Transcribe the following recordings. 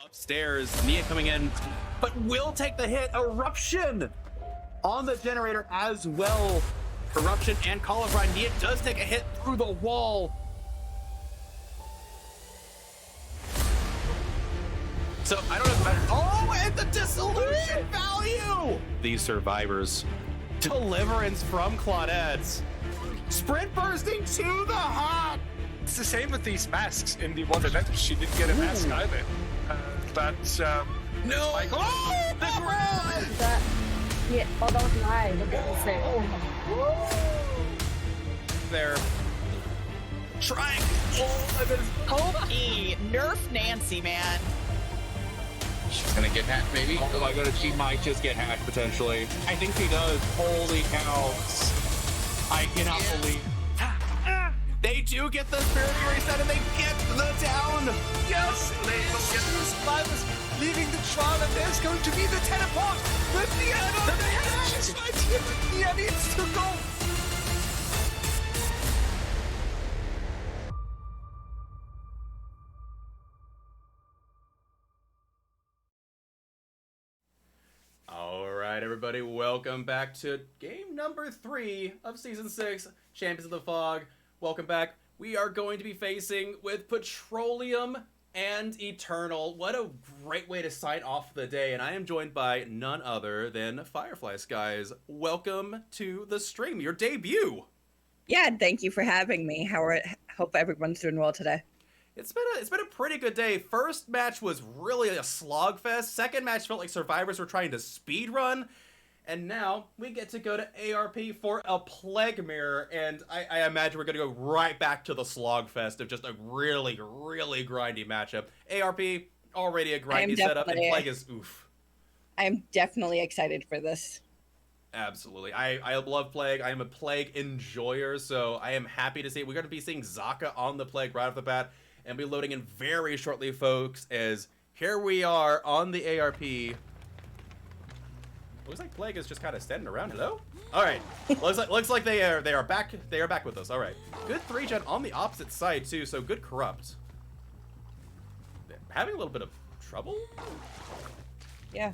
Upstairs, Nia coming in, but will take the hit. Eruption on the generator as well. Corruption and Call of Ride. Nia does take a hit through the wall. So I don't know if and the dissolution value! These survivors. Deliverance from Claudette. Sprint bursting to the heart. It's the same with these masks in the one event. She didn't get a mask either. No! Like, oh, the ground! Yeah, oh, that was mine. Look at this thing. Oh. They're trying. Pokey, nerf Nancy, man. she's gonna get hacked, maybe. Oh my god, she might just get hacked potentially. I think she does. Holy cow. I cannot believe. They do get the spirit reset and they get the down. Yes, they will get the survivors leaving the trial, and there's going to be the teleport with the end of the head. She's right here, but Nia needs to go. All right, everybody, welcome back to game number 3 of Season 6, Champions of the Fog. Welcome back. We are going to be facing with Petroleum and Eternal. What a great way to sign off the day, and I am joined by none other than FireflySkies. Welcome to the stream, your debut. Yeah, thank you for having me. Hope everyone's doing well today. It's been a pretty good day. First match was really a slogfest. Second match felt like survivors were trying to speed run. And now we get to go to ARP for a Plague Mirror. And I imagine we're going to go right back to the slogfest of just a really, really grindy matchup. ARP, already a grindy setup, and Plague is oof. I'm definitely excited for this. Absolutely. I love Plague. I am a Plague enjoyer, so I am happy to see it. We're going to be seeing Zaka on the Plague right off the bat. And be loading in very shortly, folks, as here we are on the ARP. Looks like Plague is just kind of standing around. Hello? All right. looks like they are back. They are back with us. All right. Good 3-gen on the opposite side too. So good corrupt. Having a little bit of trouble. Yeah.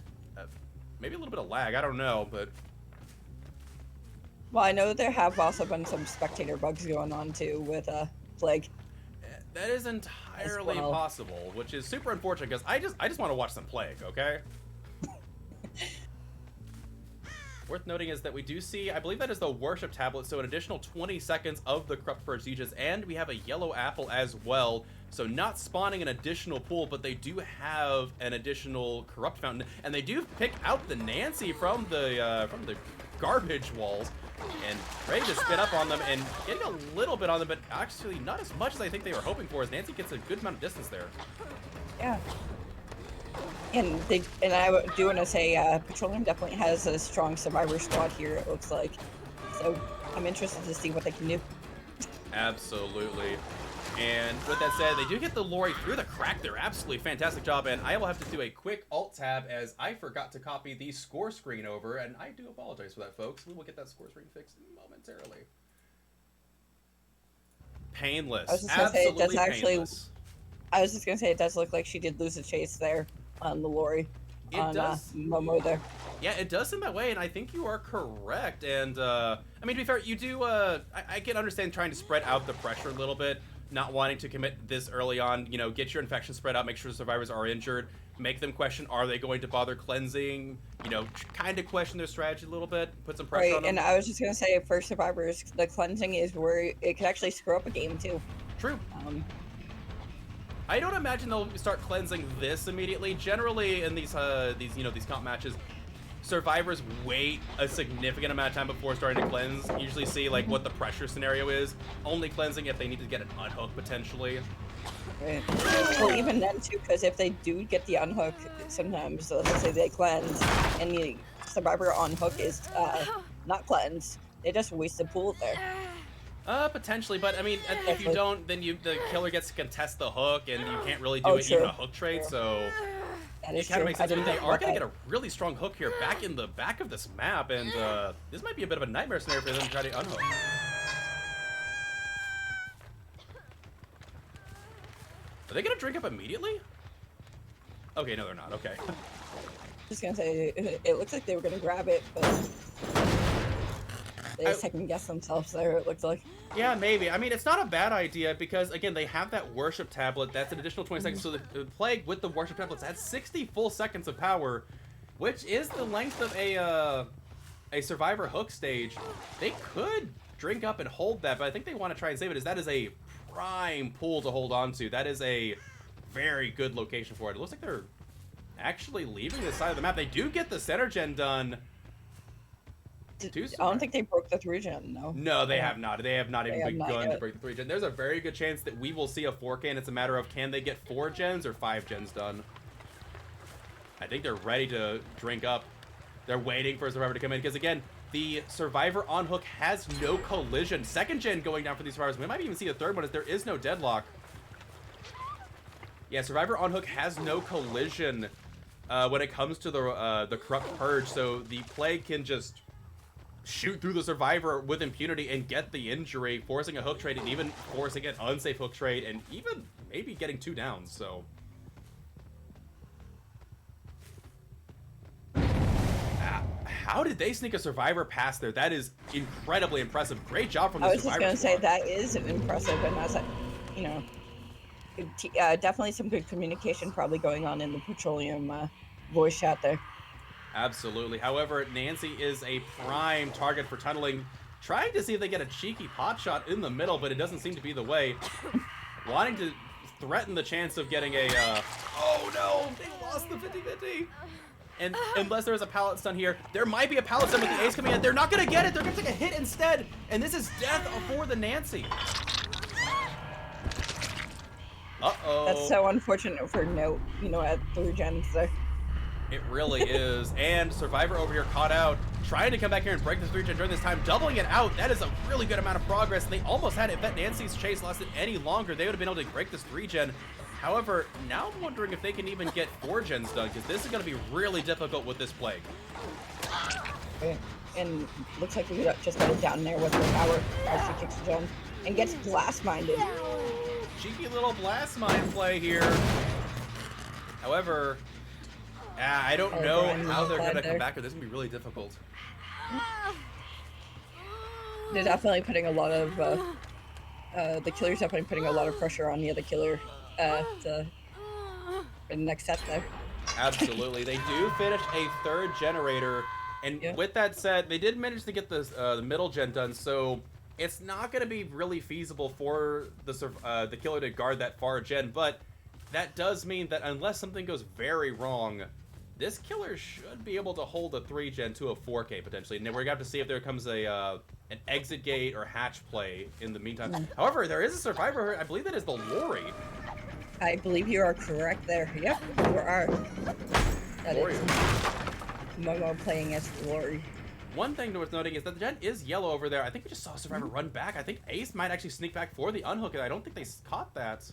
Maybe a little bit of lag. I don't know, but. Well, I know there have also been some spectator bugs going on too with Plague. That is entirely possible, which is super unfortunate because I just want to watch some Plague, okay? Worth noting is that we do see, I believe that is the worship tablet, so an additional 20 seconds of the corrupt Prestiges, and we have a yellow apple as well, so not spawning an additional pool, but they do have an additional corrupt fountain, and they do pick out the Nancy from the garbage walls. And ready to spin up on them and getting a little bit on them, but actually not as much as I think they were hoping for, as Nancy gets a good amount of distance there. Yeah. And I do want to say Petroleum definitely has a strong survivor squad here, it looks like. So I'm interested to see what they can do. Absolutely. And with that said, they do get the lorry through the crack there. Absolutely fantastic job. And I will have to do a quick alt-tab as I forgot to copy the score screen over. And I do apologize for that, folks. We will get that score screen fixed momentarily. Painless. I was just gonna say, it does actually, painless. I was just going to say it does look like she did lose a chase there on the lorry. It does. Momo there. Yeah, it does seem that way, and I think you are correct. And, I mean, to be fair, you do, I can understand trying to spread out the pressure a little bit. Not wanting to commit this early on, you know, get your infection spread out, make sure the survivors are injured, make them question, are they going to bother cleansing, you know, kind of question their strategy a little bit, put some pressure on them. And I was just going to say, for survivors, the cleansing is where it could actually screw up a game, too. True. I don't imagine they'll start cleansing this immediately. Generally, in these comp matches, survivors wait a significant amount of time before starting to cleanse. Usually see like what the pressure scenario is. Only cleansing if they need to get an unhook potentially. Right. Well, even then too, because if they do get the unhook, sometimes let's say they cleanse and the survivor unhook is not cleansed, they just waste the pool there. Potentially, but I mean, if you don't, then the killer gets to contest the hook, and you can't really do it true. even a hook trade. So. It kind of makes sense. They are going to get a really strong hook here back in the back of this map, and this might be a bit of a nightmare scenario for them to try to unhook. Are they going to drink up immediately? Okay, no, they're not. Okay. Just gonna say, it looks like they were gonna grab it, but they second guessed themselves there, it looks like. Yeah, maybe. I mean, it's not a bad idea because, again, they have that worship tablet. That's an additional 20 seconds. So the Plague with the worship tablets has 60 full seconds of power, which is the length of a Survivor hook stage. They could drink up and hold that, but I think they want to try and save it, as that is a prime pool to hold on to. That is a very good location for it. It looks like they're actually leaving this side of the map. They do get the center gen done. I don't think they broke the 3-gen, no. No, they have not. They have not even begun to yet. break the 3-gen. There's a very good chance that we will see a 4K, and it's a matter of can they get 4 gens or 5 gens done. I think they're ready to drink up. They're waiting for a Survivor to come in, because again, the Survivor on hook has no collision. 2nd gen going down for these Survivors. We might even see a 3rd one, as there is no deadlock. Yeah, Survivor on hook has no collision when it comes to the Corrupt Purge, so the Plague can just shoot through the Survivor with impunity and get the injury, forcing a hook trade and even forcing an unsafe hook trade and even maybe getting 2 downs, so. How did they sneak a Survivor past there? That is incredibly impressive. Great job from the Survivor I was just going to squad. say, that is impressive, and as you know, definitely some good communication probably going on in the Petroleum voice chat there. Absolutely. However, Nancy is a prime target for tunneling, trying to see if they get a cheeky pot shot in the middle, but it doesn't seem to be the way. Wanting to threaten the chance of getting a, oh no, they lost the 50-50. And unless there's a pallet stun here, there might be a pallet stun with the ace coming in. They're not going to get it. They're going to take a hit instead. And this is death for the Nancy. Uh-oh. That's so unfortunate for Note, you know, at 3 gens there. It really is. And Survivor over here caught out, trying to come back here and break this 3-gen during this time, doubling it out. That is a really good amount of progress. They almost had it. If that Nancy's chase lasted any longer, they would have been able to break this 3-gen. However, now I'm wondering if they can even get 4 gens done, because this is going to be really difficult with this Plague. And looks like we just got it down there with the power as she kicks the gen and gets blast-minded. Cheeky little blast mine play here. However, I don't know how they're going to come back, or this is going to be really difficult. They're definitely putting a lot of, the killer's definitely putting a lot of pressure on the other killer for the next set there. Absolutely. They do finish a 3rd generator, and with that said, they did manage to get the middle gen done, so it's not going to be really feasible for the killer to guard that far gen, but that does mean that unless something goes very wrong, this killer should be able to hold a 3-gen to a 4K potentially. And then we're going to have to see if there comes an exit gate or hatch play in the meantime. However, there is a Survivor. I believe that is the Lori. I believe you are correct there. Yep, you are. That Lori. is Momo playing as Lori. One thing worth noting is that the gen is yellow over there. I think we just saw Survivor run back. I think Ace might actually sneak back for the unhook, and I don't think they caught that.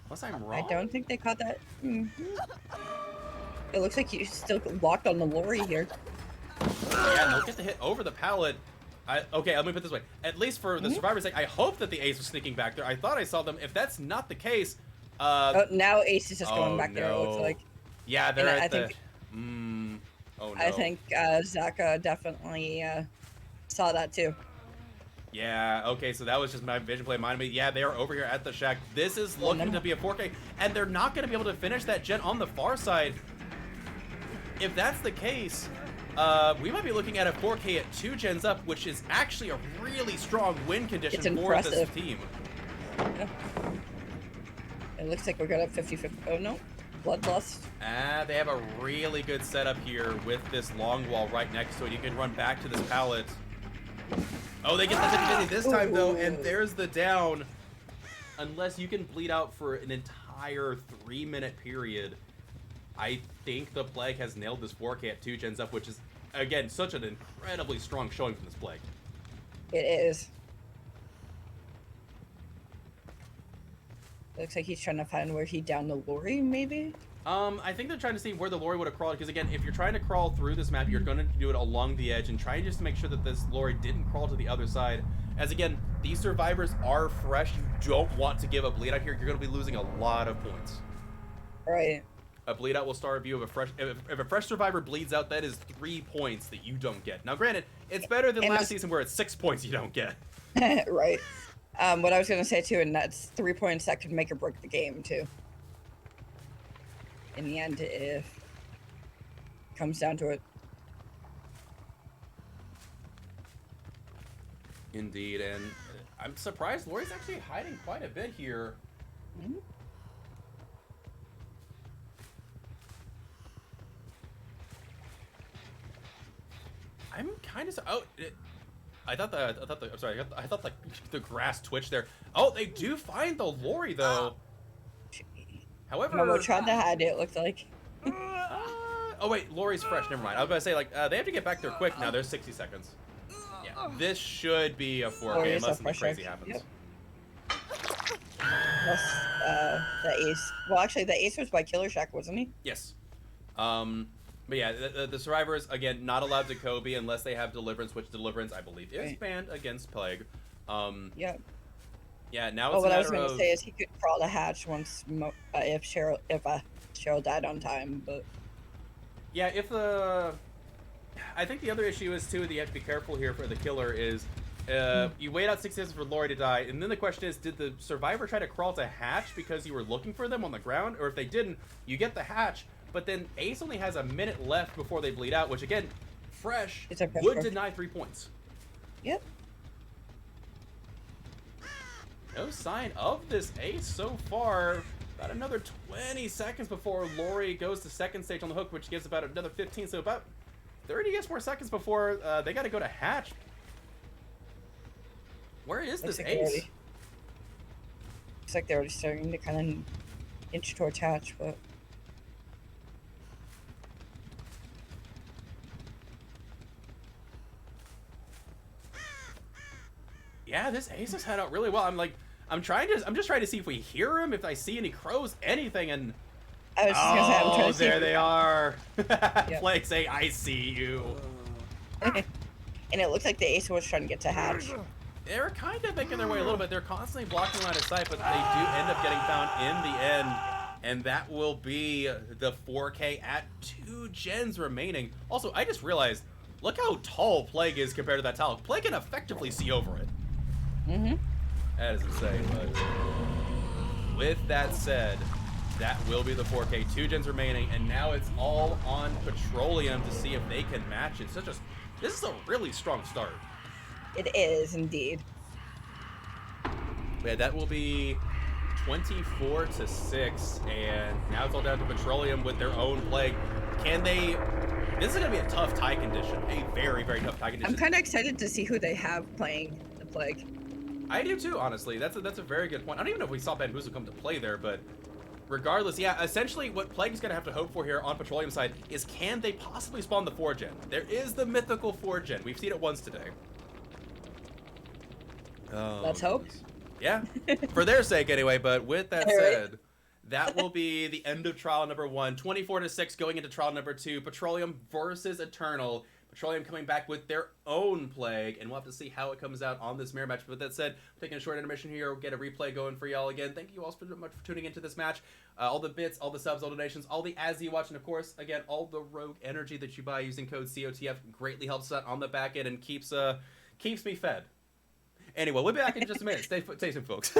Unless I'm wrong. I don't think they caught that. It looks like he's still locked on the Lori here. Yeah, they'll get the hit over the pallet. Okay, let me put it this way. At least for the Survivor's sake, I hope that the Ace was sneaking back there. I thought I saw them. If that's not the case... now Ace is just going back there, it looks like. Yeah, they're at the... think, oh, no. I think Zaka definitely saw that too. Yeah, okay, so that was just my vision play. Mind me, yeah, they are over here at the shack. This is looking to be a 4K, and they're not going to be able to finish that gen on the far side. If that's the case, we might be looking at a 4K at 2 gens up, which is actually a really strong win condition for this team. Yeah. It looks like we're going to 50-50. Oh, no. Bloodlust. They have a really good setup here with this long wall right next to it. You can run back to this pallet. Oh, they get the 50-50 this time, though, and there's the down. Unless you can bleed out for an entire 3-minute period, I think the Plague has nailed this 4K at 2 gens up, which is, again, such an incredibly strong showing from this Plague. It is. Looks like he's trying to find where he downed the Lori, maybe? I think they're trying to see where the Lori would have crawled, because again, if you're trying to crawl through this map, you're going to do it along the edge and try just to make sure that this Lori didn't crawl to the other side. As again, these Survivors are fresh. You don't want to give a bleed out here. You're going to be losing a lot of points. Right. A bleed out will start you if a fresh survivor bleeds out. That is 3 points that you don't get. Now, granted, it's better than And last season where it's 6 points you don't get. Right. What I was gonna say too, and that's 3 points that could make or break the game too. In the end, if it comes down to it. Indeed, and I'm surprised Lori's actually hiding quite a bit here. Mhm. I'm kind of I thought the grass twitched there. Oh, they do find the Lori though. However, Momo tried to hide it. Looked like. oh wait, Lori's fresh. Never mind. I was about to say like they have to get back there quick now. There's 60 seconds. Yeah, this should be a 4K Lori is unless a something fresh crazy egg. happens. Yep. Plus, the ace. Well, actually, the ace was by Killer Shack, wasn't he? Yes. But yeah, the survivors again not allowed to Kobe unless they have deliverance, which deliverance I believe is Right. banned against plague. Yeah. Yeah. Now Well, it's a what I was matter gonna of say is he could crawl the hatch once if Cheryl died on time, but yeah. If the I think the other issue is too that you have to be careful here for the killer is you wait out 6 seconds for Lori to die, and then the question is, did the survivor try to crawl to hatch because you were looking for them on the ground, or if they didn't, you get the hatch, but then Ace only has a minute left before they bleed out, which again, fresh It's a fresh would fresh. deny 3 points. yep. No sign of this Ace so far. About another 20 seconds before Lori goes to second stage on the hook, which gives about another 15, so about 30 more seconds before they got to go to hatch. Where is this Ace? Looks like they're already starting to kind of inch towards hatch, but Yeah, this Ace has had out really well. I'm just trying to see if we hear him, if I see any crows, anything, and I was just gonna say I'm trying to see. there they are. Yep. Flake say, I see you. And it looks like the ace was trying to get to hatch. They're kind of making their way a little bit. They're constantly blocking line of sight, but they do end up getting found in the end. And that will be the 4K at 2 gens remaining. Also, I just realized, look how tall Plague is compared to that tower. Plague can effectively see over it. Mm-hmm. That is insane, but with that said, that will be the 4K. 2 gens remaining, and now it's all on Petroleum to see if they can match it. This is a really strong start. It is indeed. Yeah, that will be 24-6, and now it's all down to Petroleum with their own Plague. Can they? This is gonna be a tough tie condition. A very, very tough tie condition. I'm kind of excited to see who they have playing the Plague. I do too, honestly. That's a very good point. I don't even know if we saw Bamboozle come to play there, but regardless, yeah, essentially what Plague is going to have to hope for here on Petroleum side is can they possibly spawn the 4-gen? There is the mythical 4-gen. We've seen it once today. Oh, Let's hope. yeah, for their sake anyway, but with that said, that will be the end of trial number 1. 24-6 going into trial number 2. Petroleum versus Eternal. Petroleum coming back with their own Plague, and we'll have to see how it comes out on this mirror match. But with that said, taking a short intermission here, we'll get a replay going for y'all again. Thank you all so much for tuning into this match. All the bits, all the subs, all donations, all the as you watch, and of course, again, all the rogue energy that you buy using code COTF greatly helps out on the back end and keeps me fed. Anyway, we'll be back in just a minute. Stay tuned, folks.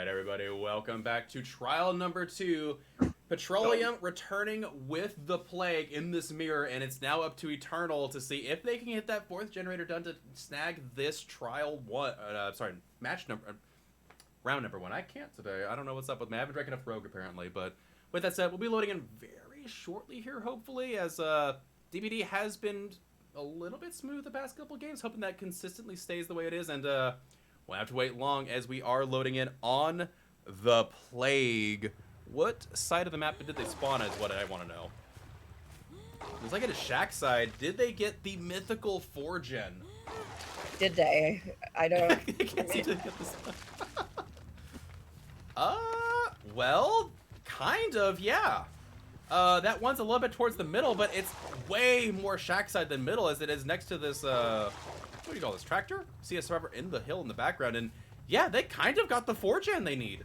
Alright, everybody, welcome back to trial number 2. Petroleum returning with the plague in this mirror, and it's now up to Eternal to see if they can get that 4th generator done to snag this round number 1. I can't today. I don't know what's up with me. I haven't drank enough Rogue, apparently, but with that said, we'll be loading in very shortly here, hopefully, as DBD has been a little bit smooth the past couple games, hoping that consistently stays the way it is, and won't have to wait long as we are loading in on the plague. What side of the map did they spawn is what I want to know. Looks like it is Shack side. Did they get the mythical 4-gen? Did they? I don't. I can't seem to get this. Well, kind of, yeah. That one's a little bit towards the middle, but it's way more Shack side than middle as it is next to this, what do you call this, tractor? See a survivor in the hill in the background, and yeah, they kind of got the 4-gen they need.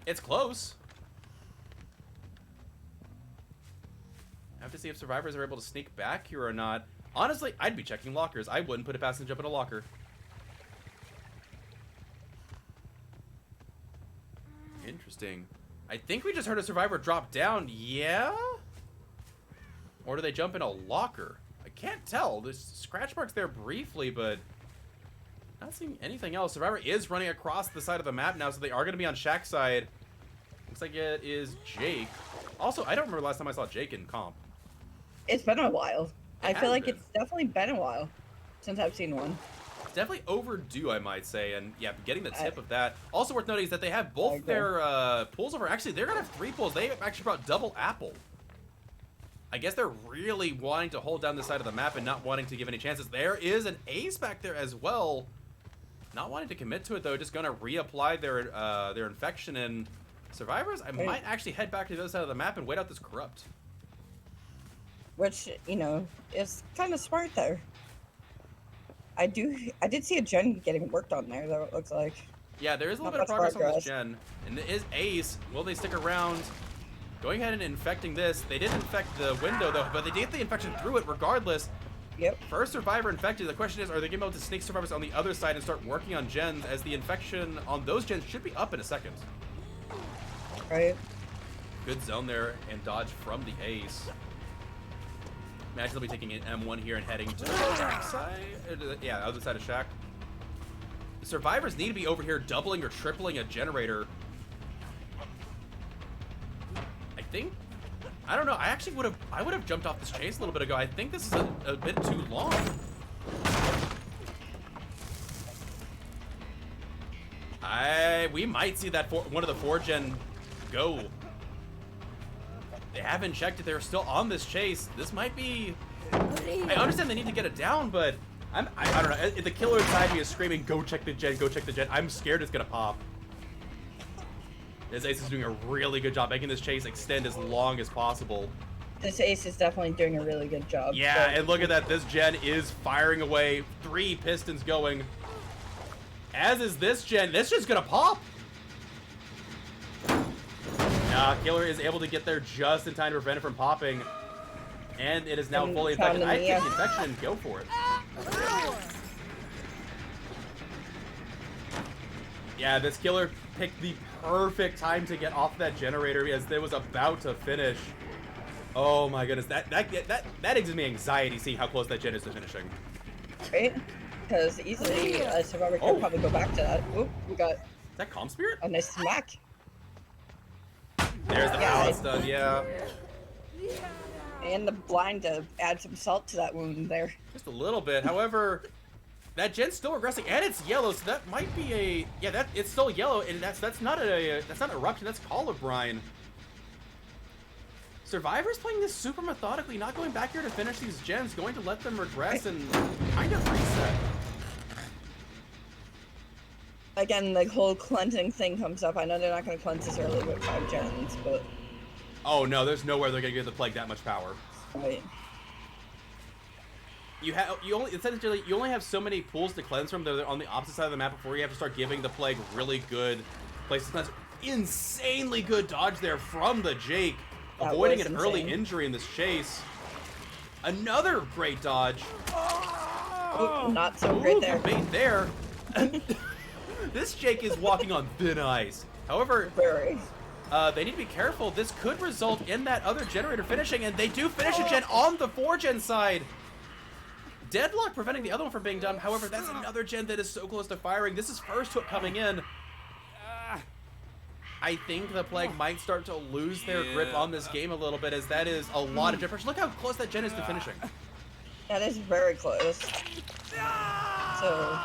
It's close. I have to see if survivors are able to sneak back here or not. Honestly, I'd be checking lockers. I wouldn't put it past and jump in a locker. Interesting. I think we just heard a survivor drop down, yeah? Or do they jump in a locker? I can't tell. There's scratch marks there briefly, but not seeing anything else. Survivor is running across the side of the map now, so they are going to be on Shack side. Looks like it is Jake. Also, I don't remember last time I saw Jake in comp. It's been a while. I feel like been. it's definitely been a while since I've seen one. Definitely overdue, I might say, and yeah, getting the tip of that. Also worth noting is that they have both agree. their pools over. Actually, they're gonna have 3 pools. They actually brought double apple. I guess they're really wanting to hold down the side of the map and not wanting to give any chances. There is an ace back there as well. Not wanting to commit to it though, just gonna reapply their infection. And survivors, I might actually head back to the other side of the map and wait out this corrupt. Which, you know, is kind of smart there. I did see a gen getting worked on there, though, it looks like. Yeah, there is a little bit of progress on this gen. And it is ace. Will they stick around? Going ahead and infecting this. They didn't infect the window, though, but they did get the infection through it regardless. Yep. First survivor infected. The question is, are they going to be able to sneak survivors on the other side and start working on gens, as the infection on those gens should be up in a second. Right. Good zone there and dodge from the ace. Imagine they'll be taking an M1 here and heading to the Shack side. Yeah, other side of Shack. The survivors need to be over here doubling or tripling a generator. I think. I don't know. I actually would have jumped off this chase a little bit ago. I think this is a bit too long. We might see that one of the 4-gen go. They haven't checked it. They're still on this chase. This might be. I understand they need to get it down, but I don't know. The killer inside me is screaming, "Go check the gen! Go check the gen!" I'm scared it's gonna pop. This ace is doing a really good job making this chase extend as long as possible. This ace is definitely doing a really good job. Yeah, and look at that. This gen is firing away. 3 pistons going. As is this gen. This gen's gonna pop. Killer is able to get there just in time to prevent it from popping. And it is now fully infected. I take the infection and go for it. Yeah, this killer picked the perfect time to get off that generator as it was about to finish. Oh my goodness, that gives me anxiety seeing how close that gen is to finishing. Right? Because easily a survivor can probably go back to that. Oop, we got. Is that Calm Spirit? A nice smack. There's the balance done, yeah. And the blind to add some salt to that wound there. Just a little bit. However, that gen's still regressing, and it's yellow, so that might be a it's still yellow, and that's not eruption, that's Call Brine. Survivor's playing this super methodically, not going back here to finish these gens, going to let them regress and kind of reset. Again, the whole cleansing thing comes up. I know they're not going to cleanse this early with 5 gens, but... Oh no, there's nowhere they're going to give the plague that much power. Right. You only have so many pools to cleanse from. They're on the opposite side of the map before you have to start giving the plague really good places to cleanse. Insanely good dodge there from the Jake, avoiding an early injury in this chase. Another great dodge. Oh, not so great there. Bait there. This Jake is walking on thin ice. However, Very. they need to be careful. This could result in that other generator finishing, and they do finish a gen on the 4-gen side. Deadlock preventing the other one from being done. However, that's another gen that is so close to firing. This is first hook coming in. I think the Plague might start to lose their grip on this game a little bit, as that is a lot of gen pressure. Look how close that gen is to finishing. That is very close. So,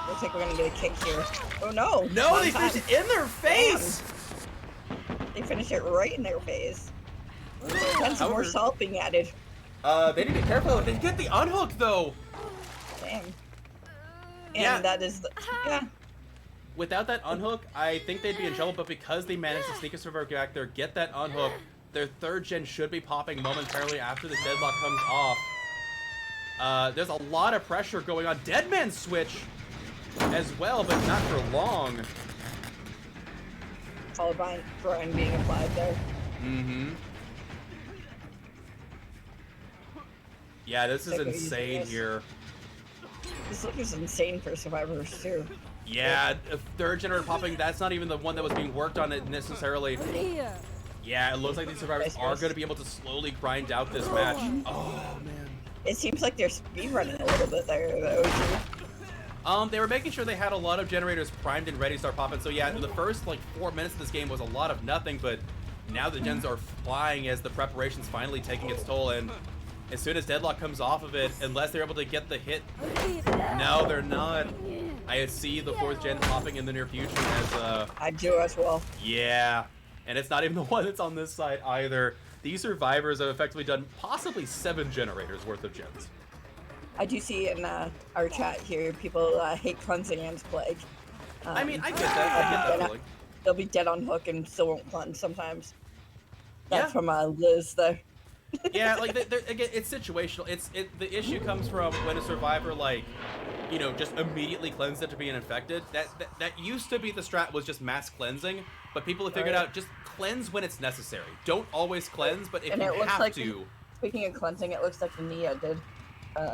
looks like we're gonna get a kick here. Oh no! No, they finished it in their face! They finished it right in their face. And some more However- salt being added. They need to be careful. They get the unhook, though. Damn. And Yeah. that is the, yeah. Without that unhook, I think they'd be in trouble, but because they managed to sneak a survivor back there, get that unhook, their 3rd gen should be popping momentarily after the deadlock comes off. There's a lot of pressure going on. Deadman switch as well, but not for long. Followed by Brian being applied there. Mm-hmm. Yeah, this is Take it insane easy, here. This looks insane for survivors too. Yeah, a 3rd generator popping, that's not even the one that was being worked on it necessarily. Yeah, it looks like these survivors are going to be able to slowly grind out this match. Oh, man. It seems like they're speed running a little bit there though. Too. They were making sure they had a lot of generators primed and ready to start popping. So yeah, the first like 4 minutes of this game was a lot of nothing, but now the gens are flying as the preparation's finally taking its toll. And as soon as Deadlock comes off of it, unless they're able to get the hit, no, they're not. I see the 4th gen popping in the near future as I do as well. yeah, and it's not even the one that's on this side either. These survivors have effectively done possibly 7 generators worth of gens. I do see in our chat here people hate cleansing and plague. I mean, I get that. I get that feeling. They'll be dead on hook and still won't cleanse sometimes. That's Yeah. from Liz there. Yeah, like again, it's situational. The issue comes from when a survivor just immediately cleansed after being infected. That used to be the strat, was just mass cleansing, but people have figured out just cleanse when it's necessary. Don't always cleanse, but if And you it looks have like to. Speaking of cleansing, it looks like the Nia did.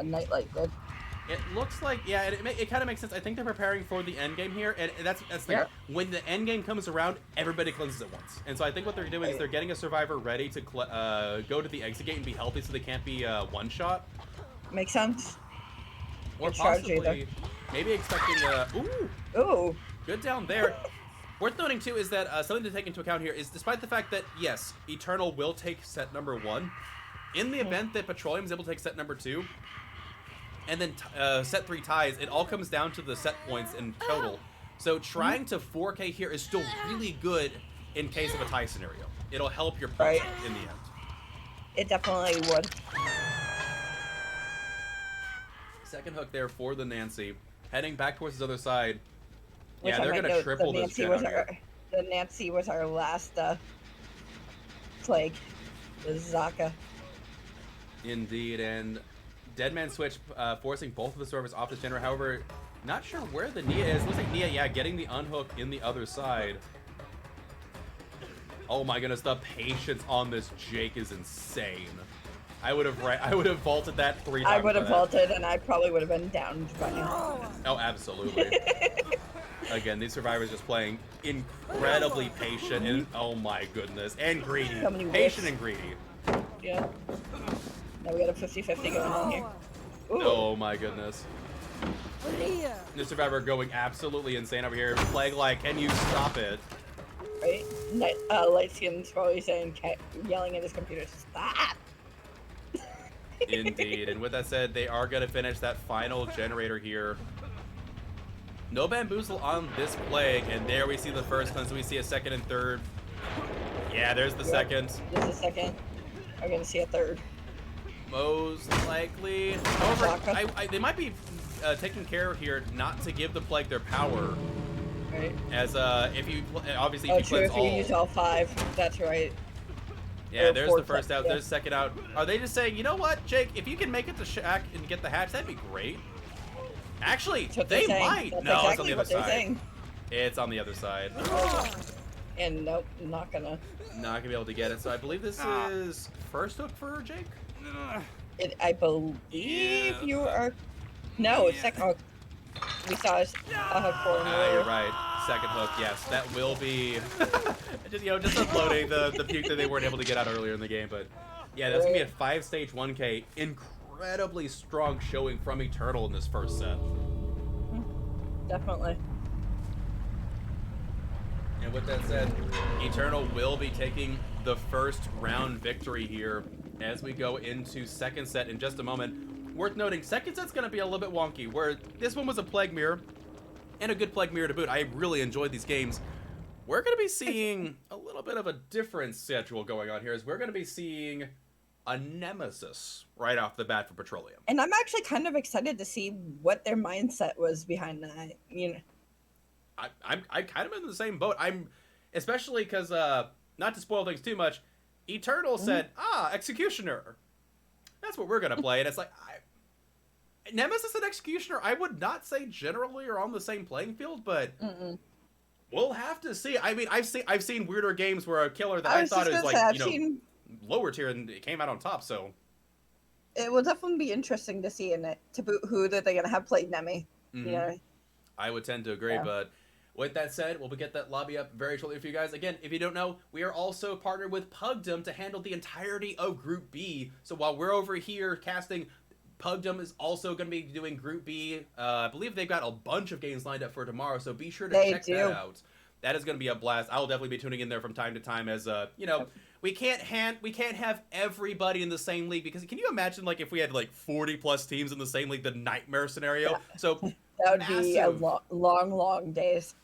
Nightlight did. It looks like, yeah, it kind of makes sense. I think they're preparing for the end game here, and that's the thing. Yeah. When the end game comes around, everybody cleanses at once. And so I think what they're doing is they're getting a survivor ready to go to the exit gate and be healthy, so they can't be one shot. Makes sense. Or Good strategy possibly, maybe expecting ooh, Ooh. good down there. Worth noting too is that something to take into account here is, despite the fact that yes, Eternal will take set number 1, in the event that Petroleum is able to take set number 2, and then set 3 ties, it all comes down to the set points in total. So trying to 4K here is still really good in case of a tie scenario. It'll help your points in the end. It definitely would. Second hook there for the Nancy, heading back towards the other side. Which Yeah, I they're might gonna note, triple the this Nancy gen was out here. The Nancy was our last plague. The Zaka. Indeed, and Deadman switch forcing both of the servers off this generator. However, not sure where the Nia is. Looks like Nia, yeah, getting the unhook in the other side. Oh my goodness, the patience on this Jake is insane. I would have vaulted that 3 times. I would have by that. vaulted and I probably would have been down by now. Oh, absolutely. Again, these survivors just playing incredibly patient and oh my goodness, and greedy. So many Patient whiffs. and greedy. Yeah. Now we got a 50-50 going on here. Ooh. Oh my goodness. The survivor going absolutely insane over here. Plague like, can you stop it? Right? Light skin's probably saying, yelling at his computer, stop! Indeed, and with that said, they are going to finish that final generator here. No bamboozle on this Plague, and there we see the first cleanse. We see a second and third. Yeah, there's the second. There's a second. We're gonna see a third. Most likely. However, they might be taking care here not to give the Plague their power. Right. As if you obviously Oh, if you true. cleanse If you all. use all 5, that's right. Yeah, or there's four the first out. yeah. There's the second out. Are they just saying, you know what, Jake? If you can make it to Shack and get the hatch, that'd be great. Actually, That's what they they're saying. might. That's No, it's on exactly the other what they're side. saying. It's on the other side. And nope, not gonna. Not gonna be able to get it. So I believe this is first hook for Jake. I believe you are. No, it's second hook. we saw a hook for him You're earlier. right. Second hook, yes. That will be just unloading the puke that they weren't able to get out earlier in the game. But yeah, that's gonna be a 5-stage 1K. Incredibly strong showing from Eternal in this first set. Definitely. And with that said, Eternal will be taking the first round victory here as we go into second set in just a moment. Worth noting, second set's going to be a little bit wonky, where this one was a Plague Mirror, and a good Plague Mirror to boot. I really enjoyed these games. We're going to be seeing a little bit of a different schedule going on here, as we're going to be seeing a Nemesis right off the bat for Petroleum. And I'm actually kind of excited to see what their mindset was behind that, you know. I kind of in the same boat. I'm especially because not to spoil things too much, Eternal said, Executioner. That's what we're gonna play, and it's like Nemesis and Executioner. I would not say generally are on the same playing field, but we'll have to see. I mean, I've seen weirder games where a killer that I thought was like lower tier and it came out on top. So it will definitely be interesting to see in it to boot who that they're gonna have played Nemi. You know. I would tend to agree, but with that said, we'll get that lobby up very shortly for you guys. Again, if you don't know, we are also partnered with Pugdom to handle the entirety of Group B. So while we're over here casting, Pugdom is also going to be doing Group B. I believe they've got a bunch of games lined up for tomorrow, so be sure to check that out. That is going to be a blast. I will definitely be tuning in there from time to time as, we can't have everybody in the same league, because can you imagine like if we had like 40 plus teams in the same league, the nightmare scenario? Yeah. So that would be a long days.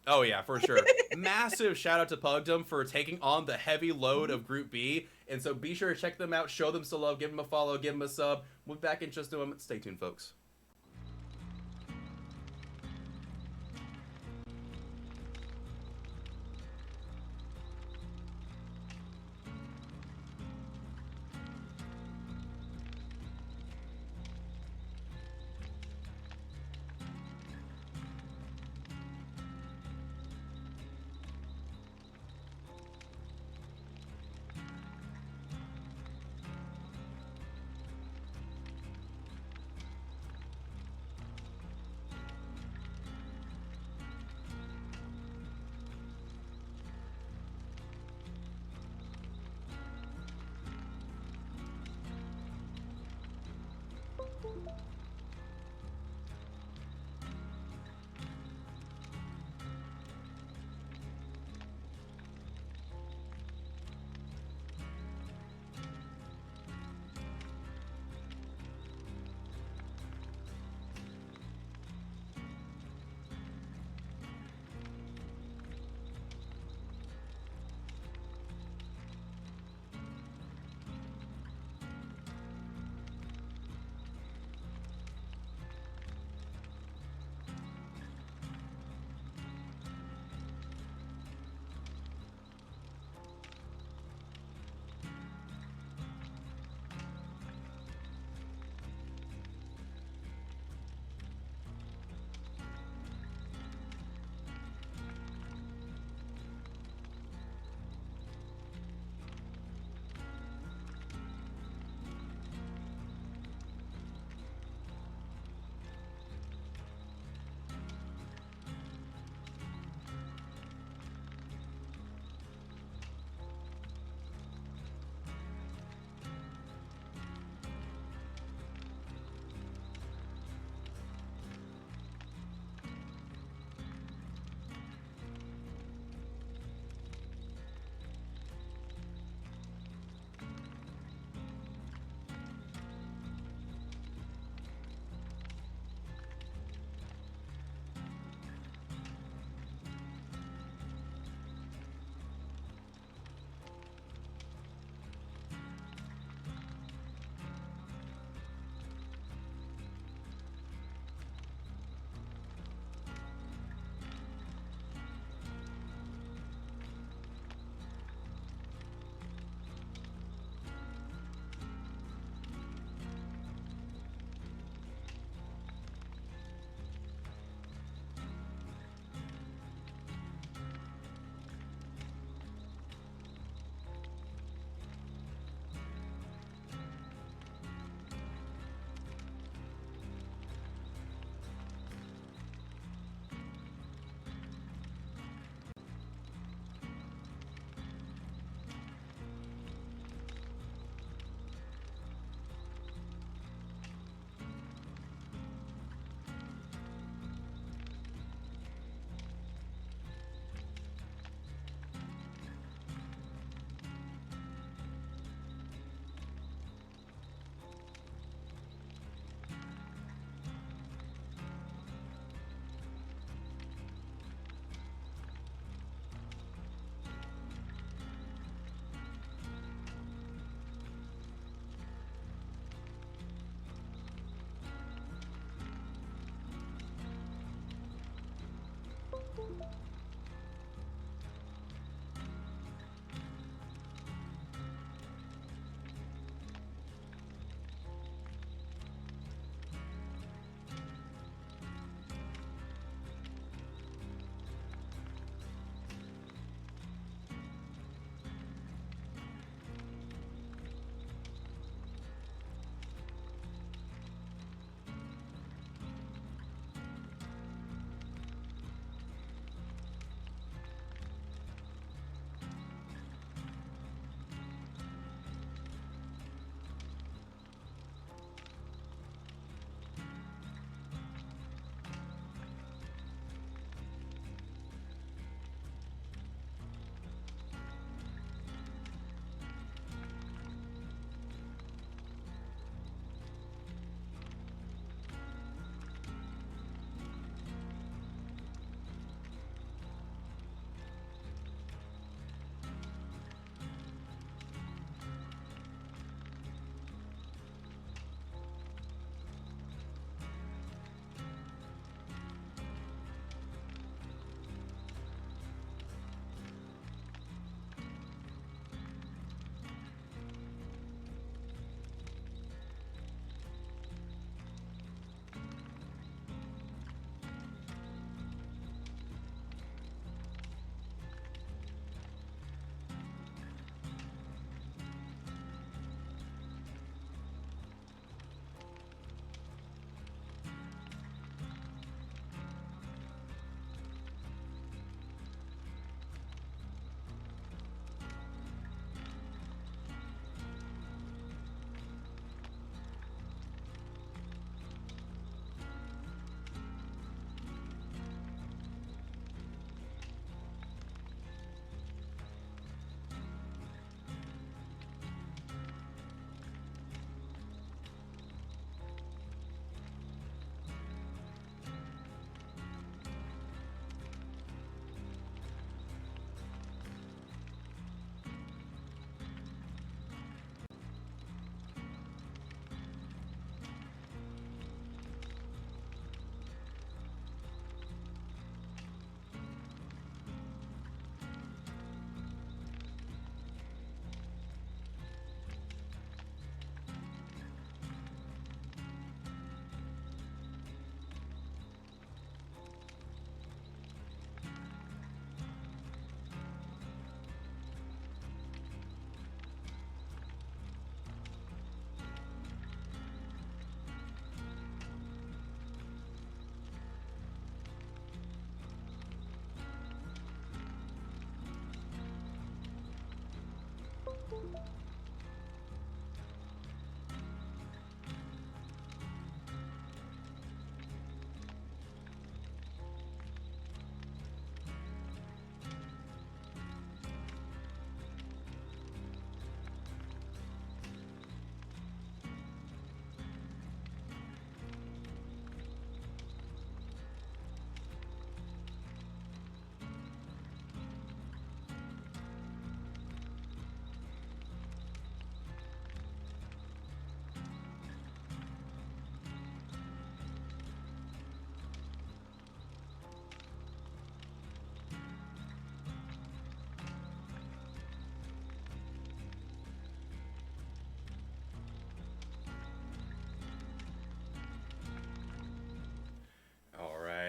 Oh yeah, for sure. Massive shout out to Pugdom for taking on the heavy load of Group B, and so be sure to check them out, show them some love, give them a follow, give them a sub. We'll be back in just a moment. Stay tuned, folks.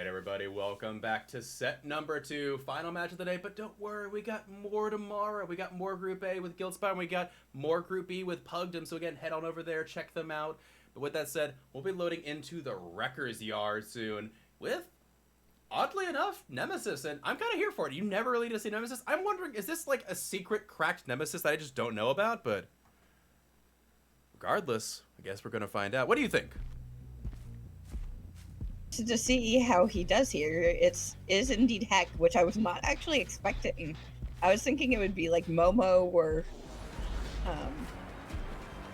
Everybody, welcome back to set number 2, final match of the day. But don't worry, we got more tomorrow. We got more Group A with Guildspire, and we got more Group B with Pugdom. So again, head on over there, check them out. But with that said, we'll be loading into the Wrecker's Yard soon with, oddly enough, Nemesis. And I'm kind of here for it. You never really get to see Nemesis. I'm wondering, is this like a secret cracked Nemesis that I just don't know about? But regardless, I guess we're going to find out. What do you think? To see how he does here, is indeed Heck, which I was not actually expecting. I was thinking it would be like Momo or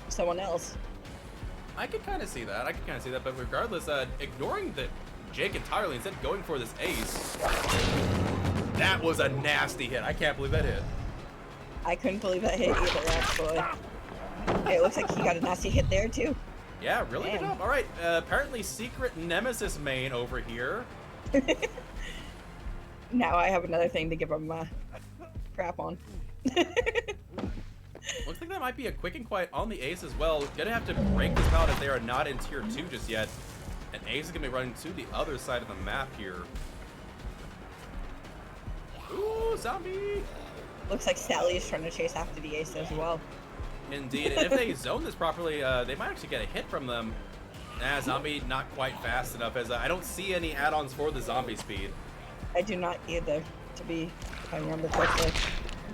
someone else. I could kind of see that. But regardless, ignoring the Jake entirely, instead going for this ace. That was a nasty hit. I can't believe that hit. I couldn't believe that hit either, actually. It looks like he got a nasty hit there, too. Yeah, really good job. All right, apparently secret Nemesis main over here. Now I have another thing to give him crap on. Looks like that might be a quick and quiet on the ace as well. Gonna have to break this pallet if they are not in tier 2 just yet. And ace is gonna be running to the other side of the map here. Ooh, zombie! Looks like Sally is trying to chase after the ace as well. Indeed, and if they zone this properly, they might actually get a hit from them. Nah, zombie not quite fast enough, as I don't see any add-ons for the zombie speed. I do not either, if I remember correctly.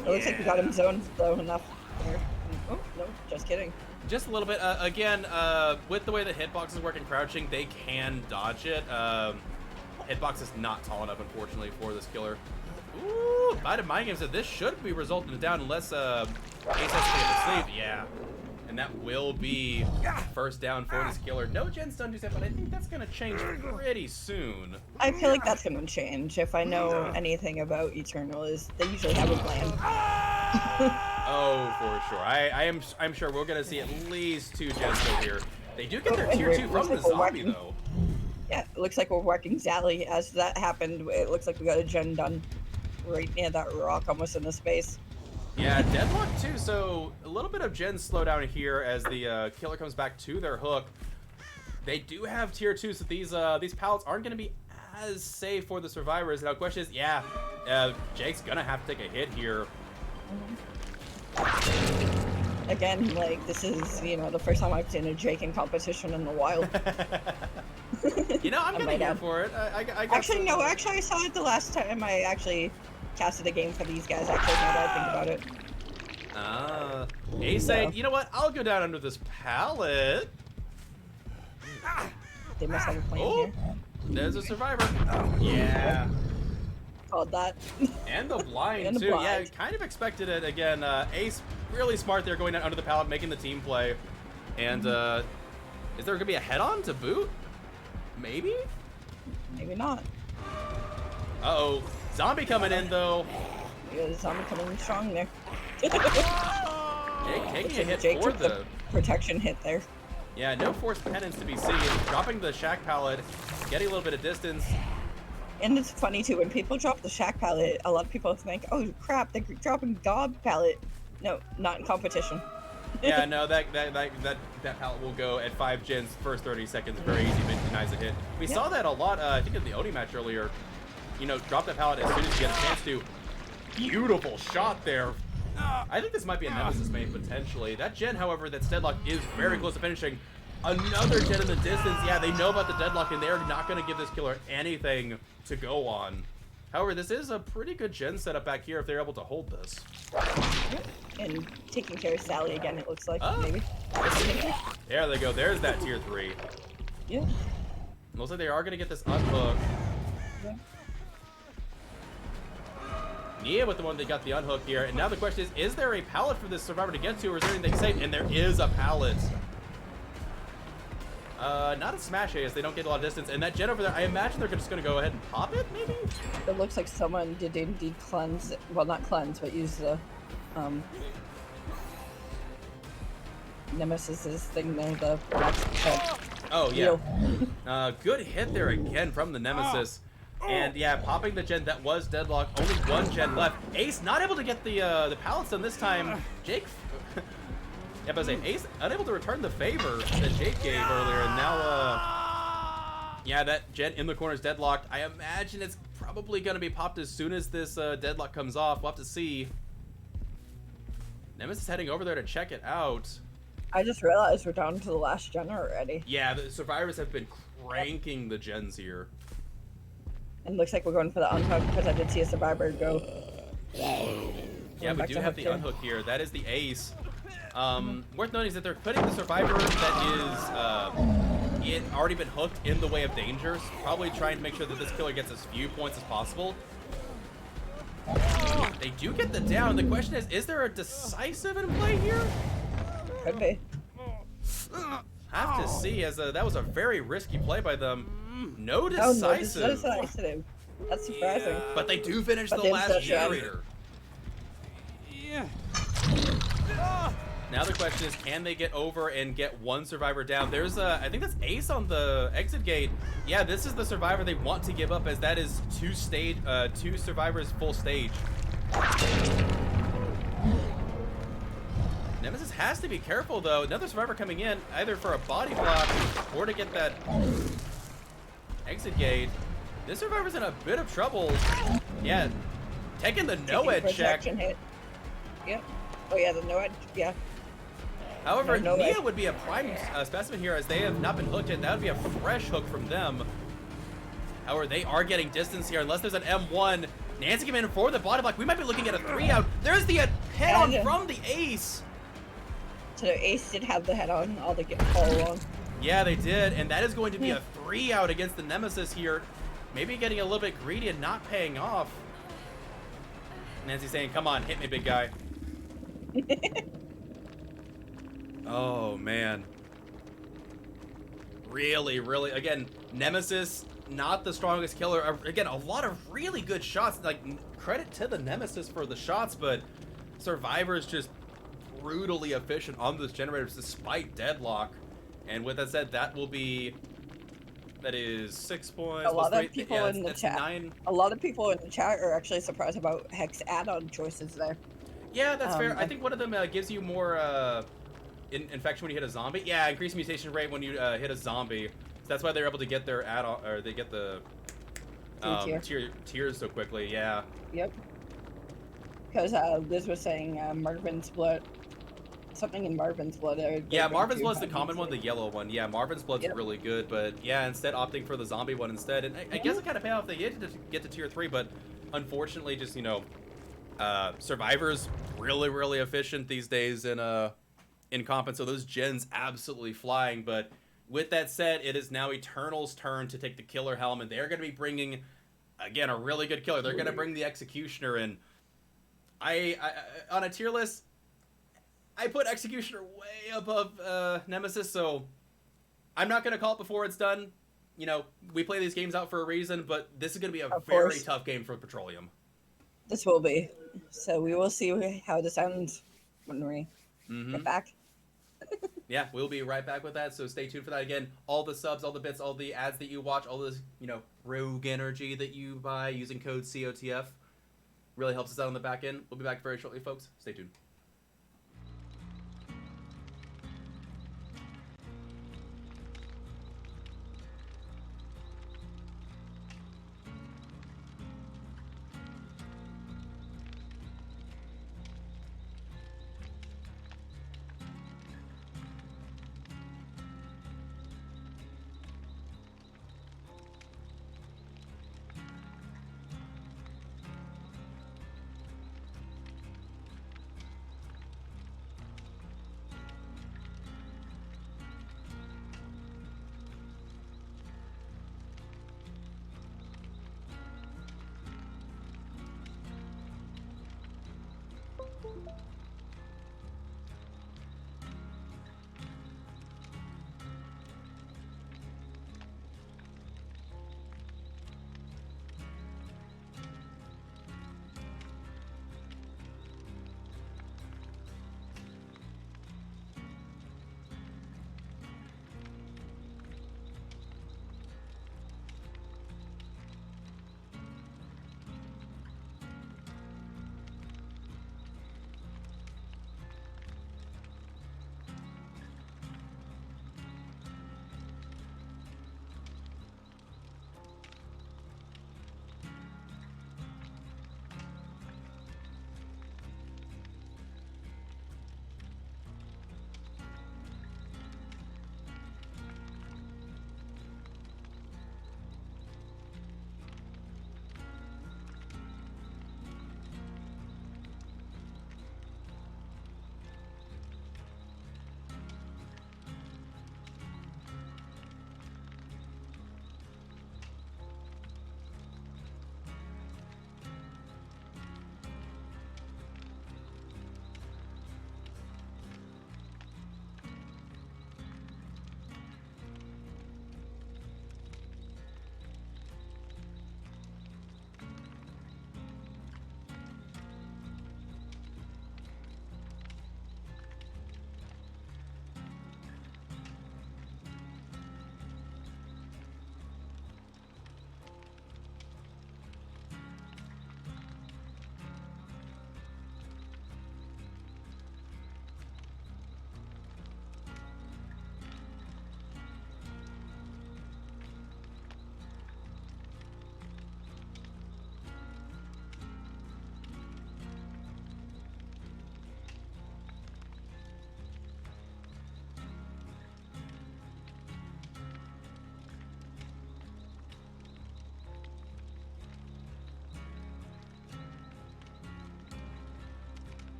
It looks like we got him zoned, though, enough there. Oh, no, just kidding. Just a little bit. Again, with the way the hitbox is working crouching, they can dodge it. Hitbox is not tall enough, unfortunately, for this killer. Ooh, Bite of Mind Game said this should be resulting in a down unless Ace has to take it to sleep. Yeah. And that will be first down for this killer. No gen stun just yet, but I think that's going to change pretty soon. I feel like that's going to change. If I know anything about Eternal, is they usually have a plan. Oh, for sure. I'm sure we're going to see at least 2 gens over here. They do get their tier 2 from the zombie, though. Yeah, it looks like we're whacking Zally. As that happened, it looks like we got a gen done right near that rock, almost in the space. Yeah, deadlock too, so a little bit of gen slowdown here as the killer comes back to their hook. They do have tier 2, so these pallets aren't going to be as safe for the survivors. Now, the question is, Jake's going to have to take a hit here. Again, like, this is, the first time I've seen a Jake in competition in the wild. I'm kind of here for it. Actually, I saw it the last time I actually casted a game for these guys, actually, now that I think about it. Ace saying, you know what, I'll go down under this pallet. They must have a plan here. There's a survivor. Yeah. Called that. And the blind, and the too. blind. Yeah, kind of expected it. Again, Ace, really smart there, going down under the pallet, making the team play. And, is there going to be a head-on to boot? Maybe? Maybe not. Uh-oh. Zombie coming in, though. Yeah, the zombie coming in strong there. Jake taking a hit Jake for took the protection hit there. Yeah, no forced penance to be seen. Dropping the shack pallet, getting a little bit of distance. And it's funny too, when people drop the shack pallet, a lot of people think, oh crap, they're dropping gob pallet. No, not in competition. Yeah, no, that pallet will go at 5 gens, first 30 seconds, very easy, denies a hit. We saw that a lot, I think in the Oni match earlier. Drop that pallet as soon as you get a chance to. Beautiful shot there. I think this might be a Nemesis main, potentially. That gen, however, that deadlock is very close to finishing. Another gen in the distance. Yeah, they know about the deadlock, and they're not going to give this killer anything to go on. However, this is a pretty good gen setup back here if they're able to hold this. And taking care of Sally again, it looks like, Oh. maybe. There they go. There's that tier 3. Yeah. Looks like they are going to get this unhook. Yeah. Nia with the one that got the unhook here. And now the question is there a pallet for this survivor to get to, or is there anything safe? And there is a pallet. Not a smash A, as they don't get a lot of distance. And that gen over there, I imagine they're just going to go ahead and pop it, maybe? It looks like someone did indeed cleanse, well, not cleanse, but use the, Nemesis's thing there, the Oh, yeah. heal. Good hit there again from the Nemesis. And yeah, popping the gen that was deadlocked. Only one gen left. Ace not able to get the pallets done this time. Jake... yeah, but I say Ace unable to return the favor that Jake gave earlier. And now, yeah, that gen in the corner is deadlocked. I imagine it's probably going to be popped as soon as this deadlock comes off. We'll have to see. Nemesis heading over there to check it out. I just realized we're down to the last gen already. Yeah, the survivors have been cranking the gens here. And looks like we're going for the unhook because I did see a survivor go. Yeah, we back do to have hook the two. unhook here. That is the ace. Worth noting is that they're putting the survivor that is it already been hooked in the way of dangers. Probably trying to make sure that this killer gets as few points as possible. They do get the down. The question is there a decisive in play here? Could be. Have to see, as that was a very risky play by them. No Oh, decisive. no, decisive. That's surprising. But they do finish But the they last still try. generator. Now the question is, can they get over and get one survivor down? There's I think that's Ace on the exit gate. Yeah, this is the survivor they want to give up, as that is two survivors full stage. Nemesis has to be careful though. Another survivor coming in, either for a body block or to get that exit gate. This survivor's in a bit of trouble. Yeah, taking the no-ed check. Hit. Yep. Oh yeah, the no-ed, yeah. However, No Nia edge. would be a prime specimen here, as they have not been hooked yet. That would be a fresh hook from them. However, they are getting distance here, unless there's an M1. Nancy came in for the body block. We might be looking at a 3-out. There's the head-on And- from the ace. So Ace did have the head on all along. Yeah, they did, and that is going to be a 3-out against the Nemesis here. Maybe getting a little bit greedy and not paying off. Nancy saying, come on, hit me, big guy. Oh, man. Really, really, again, Nemesis, not the strongest killer. Again, a lot of really good shots. Like, credit to the Nemesis for the shots, but Survivor's just brutally efficient on those generators despite deadlock. And with that said, that is 6 points. A lot plus of three- people yeah, in the that's chat. 9. A lot of people in the chat are actually surprised about Hex add-on choices there. Yeah, that's fair. I I- think one of them gives you more infection when you hit a zombie. Yeah, increased mutation rate when you hit a zombie. So that's why they're able to get their add-on, or they get the tiers so quickly. Yeah. Yep. Because Liz was saying Marvin's blood, something in Marvin's blood. Yeah, Marvin's Blood's the common one, the yellow one. Yeah, Marvin's Blood's Yep. really good, but yeah, instead opting for the zombie one instead. And I guess it kind of paid off. They get to tier 3, but unfortunately, just, you know, Survivor's really, really efficient these days in comp, and so those gens absolutely flying. But with that said, it is now Eternal's turn to take the killer helm, and they're going to be bringing, again, a really good killer. They're going to bring the Executioner in. I on a tier list, I put Executioner way above Nemesis, so I'm not going to call it before it's done. You know, we play these games out for a reason, but this is going to be a Of very course. tough game for Petroleum. This will be. So we will see how this ends when we get back. Yeah, we'll be right back with that, so stay tuned for that. Again, all the subs, all the bits, all the ads that you watch, all this, you know, rogue energy that you buy using code COTF really helps us out on the back end. We'll be back very shortly, folks. Stay tuned.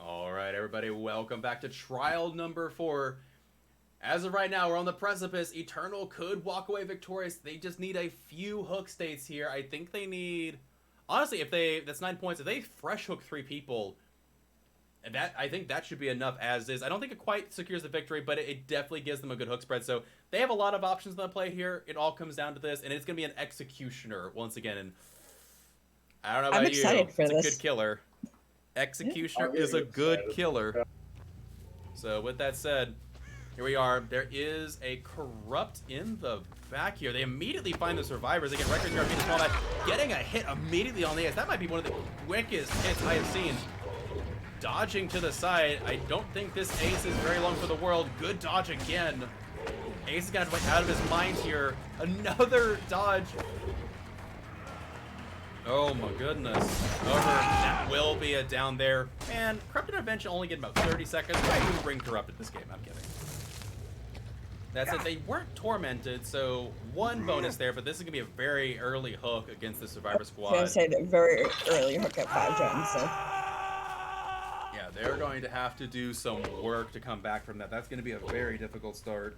Alright, everybody, welcome back to trial number 4. As of right now, we're on the precipice. Eternal could walk away victorious. They just need a few hook states here. I think they need... Honestly, that's 9 points. If they fresh hook 3 people, I think that should be enough as is. I don't think it quite secures the victory, but it definitely gives them a good hook spread. So they have a lot of options on the play here. It all comes down to this, and it's going to be an Executioner once again. And I don't know about you. I'm excited for this. It's a good killer. Executioner is a good killer. So with that said, here we are. There is a corrupt in the back here. They immediately find the survivors. They get records here. Getting a hit immediately on the ace. That might be one of the quickest hits I have seen. Dodging to the side. I don't think this ace is very long for the world. Good dodge again. Ace is going to out of his mind here. Another dodge. Oh my goodness. However, that will be a down there. And Corrupted Intervention only get about 30 seconds. I can bring Corrupted this game. I'm kidding. That's it. They weren't tormented, so 1 bonus there, but this is going to be a very early hook against the Survivor Squad. I was going to say the very early hook at 5 gems, so. Yeah, they're going to have to do some work to come back from that. That's going to be a very difficult start.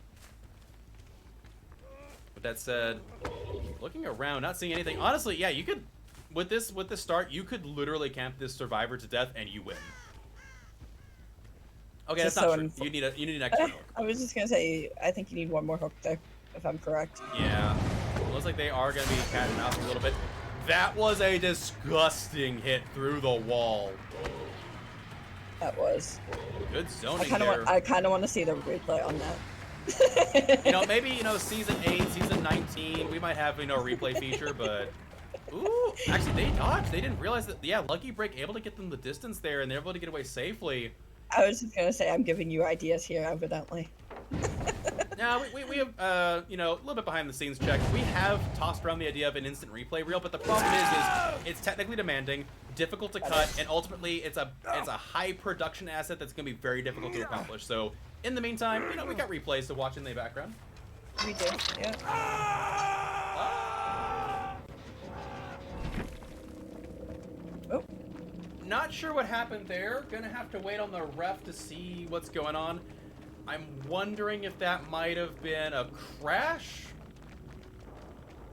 With that said, looking around, not seeing anything. Honestly, yeah, you could... With this start, you could literally camp this Survivor to death and you win. Okay, that's not true. You need an extra hook. I was just gonna say, I think you need 1 more hook there, if I'm correct. Yeah, looks like they are gonna be cat and mouse a little bit. That was a disgusting hit through the wall. That was. Good zoning I kind of want to see the replay on that. You know, maybe season 8, season 19, we might have a replay feature, but. Ooh, actually they dodged. They didn't realize that. Yeah, Lucky Break able to get them the distance there, and they're able to get away safely. I was just gonna say I'm giving you ideas here, evidently. Now, we have, you know, a little bit behind the scenes check. We have tossed around the idea of an instant replay reel, but the problem is it's technically demanding, difficult to cut, and ultimately it's a high production asset that's going to be very difficult to accomplish. So, in the meantime, you know, we got replays to watch in the background. We do, yeah. Oh. Not sure what happened there. Gonna have to wait on the ref to see what's going on. I'm wondering if that might have been a crash.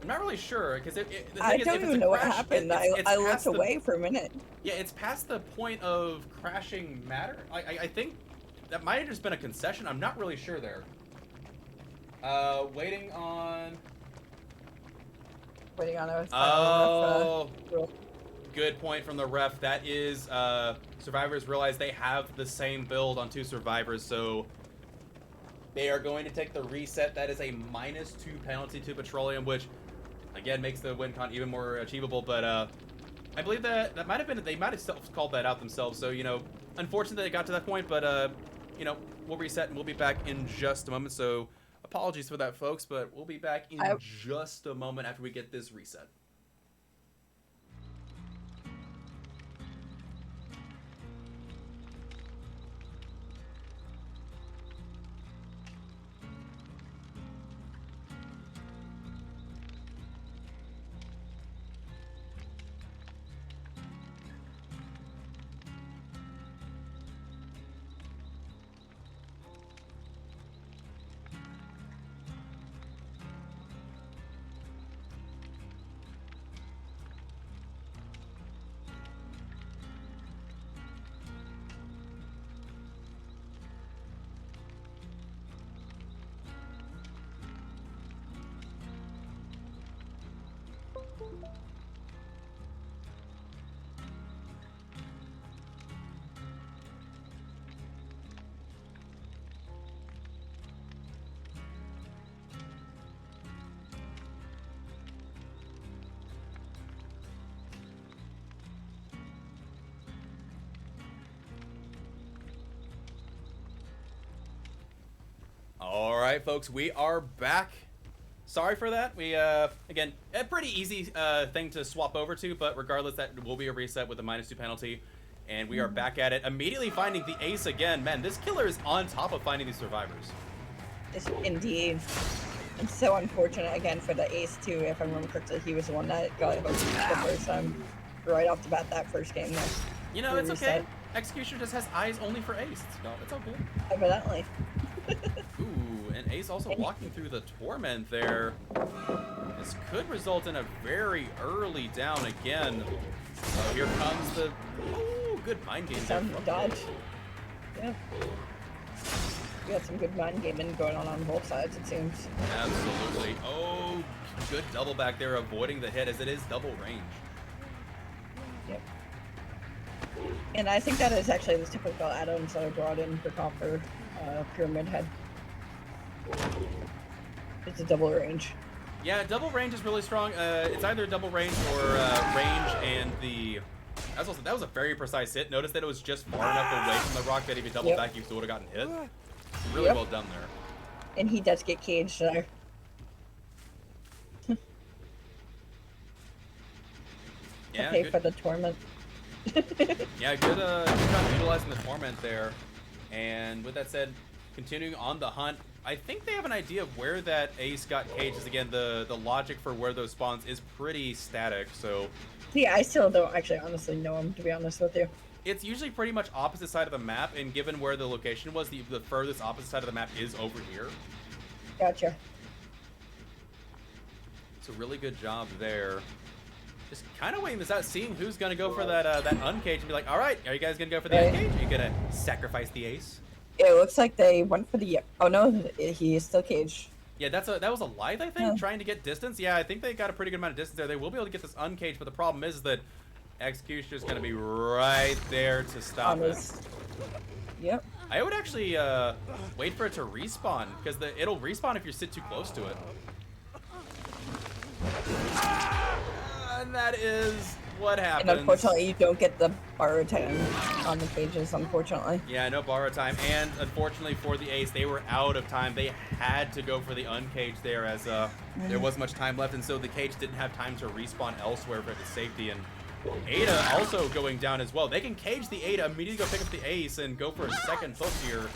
I'm not really sure because I don't even know what happened. I looked away for a minute. Yeah, it's past the point of crashing matter. I think that might have just been a concession. I'm not really sure there. Waiting on a oh. rule. Good point from the ref. That is, survivors realize they have the same build on 2 survivors, so they are going to take the reset. That is a -2 penalty to Petroleum, which, again, makes the win con even more achievable, but, I believe that might have been, they might have called that out themselves, so, you know, unfortunate that it got to that point, but, you know, we'll reset and we'll be back in just a moment, so apologies for that, folks, but we'll be back in just a moment after we get this reset. All right, folks, we are back. Sorry for that. We, again, a pretty easy thing to swap over to, but regardless, that will be a reset with a -2 penalty. And we are back at it, immediately finding the ace again. Man, this killer is on top of finding these survivors. It's indeed. It's so unfortunate, again, for the ace, too. If I remember correctly, he was the one that got hooked the first time, right off the bat, that first game. There. You know, it's okay. Executioner just has eyes only for ace. No, it's all good. Evidently. Ooh, and Ace also walking through the torment there. This could result in a very early down again. So here comes the good mind game. Some dodge. Yeah. We got some good mind gaming going on both sides, it seems. Absolutely. Oh, good double back there, avoiding the hit as it is double range. Yep. And I think that is actually the typical add-ons that are brought in for Copper Pyramid Head. It's a double range. Yeah, double range is really strong. It's either double range or range and the... That was a very precise hit. Notice that it was just far enough away from the rock that if you double back, you still would have gotten hit. Really well done there. And he does get caged there. Yeah, okay, for the torment. Yeah, good job utilizing the torment there. And with that said, continuing on the hunt, I think they have an idea of where that ace got caged. Is again, the logic for where those spawns is pretty static, so... Yeah, I still don't actually honestly know him, to be honest with you. It's usually pretty much opposite side of the map, and given where the location was, the furthest opposite side of the map is over here. Gotcha. It's a really good job there. Just kind of waiting this out, seeing who's going to go for that uncage and be like, all right, are you guys going to go for the uncage? Are you going to sacrifice the ace? It looks like they went for the... Oh, no, he is still caged. Yeah, that was a Lithe, I think, trying to get distance. Yeah, I think they got a pretty good amount of distance there. They will be able to get this uncaged, but the problem is that Executioner's going to be right there to stop it. Yep. I would actually wait for it to respawn, because it'll respawn if you sit too close to it. And that is what happens. And unfortunately, you don't get the borrow time on the cages, unfortunately. Yeah, no borrow time. And unfortunately for the ace, they were out of time. They had to go for the uncaged there as there wasn't much time left. And so the cage didn't have time to respawn elsewhere for the safety. And Ada also going down as well. They can cage the Ada, immediately go pick up the ace and go for a second hook here.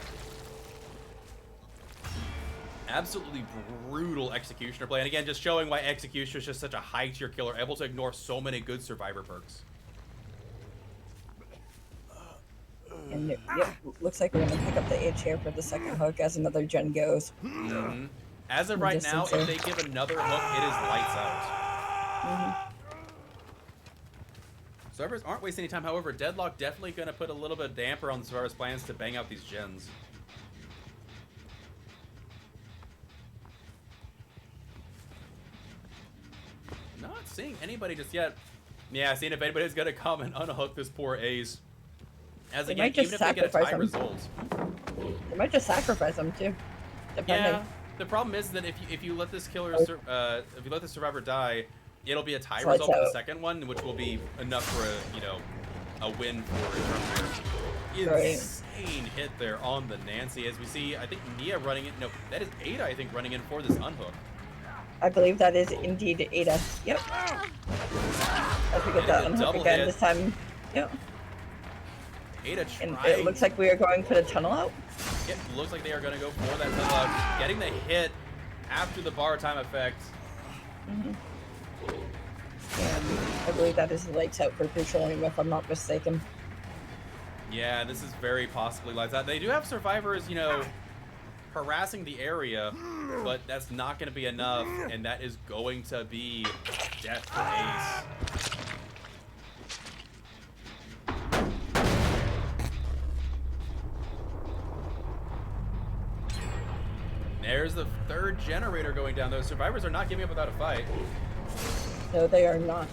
Absolutely brutal Executioner play. And again, just showing why Executioner is just such a high tier killer, able to ignore so many good survivor perks. And yep, looks like we're gonna pick up the H here for the second hook as another gen goes. Mm-hmm. As of right now, if they give another hook, it is lights out. Survivors aren't wasting any time. However, Deadlock definitely going to put a little bit of damper on the Survivors' plans to bang out these gens. Not seeing anybody just yet. Yeah, seeing if anybody's going to come and unhook this poor ace. As again, even if they get a tie result. They might just sacrifice him too. Depending. Yeah. The problem is that if you let this killer, if you let the survivor die, it'll be a tie result for the second one, which will be enough for a win for Eternal. Insane hit there on the Nancy. As we see, I think Nia running it. No, that is Ada, I think, running in for this unhook. I believe that is indeed Ada. Yep. As we get that unhook again this time. Yep. Ada trying. And it looks like we are going for the tunnel out. It looks like they are going to go for that tunnel out. Getting the hit after the bar time effect. And I believe that is lights out for Petroleum, if I'm not mistaken. Yeah, this is very possibly lights out. They do have survivors, you know, harassing the area, but that's not going to be enough, and that is going to be death for Ace. There's the third generator going down. Those survivors are not giving up without a fight. No, they are not.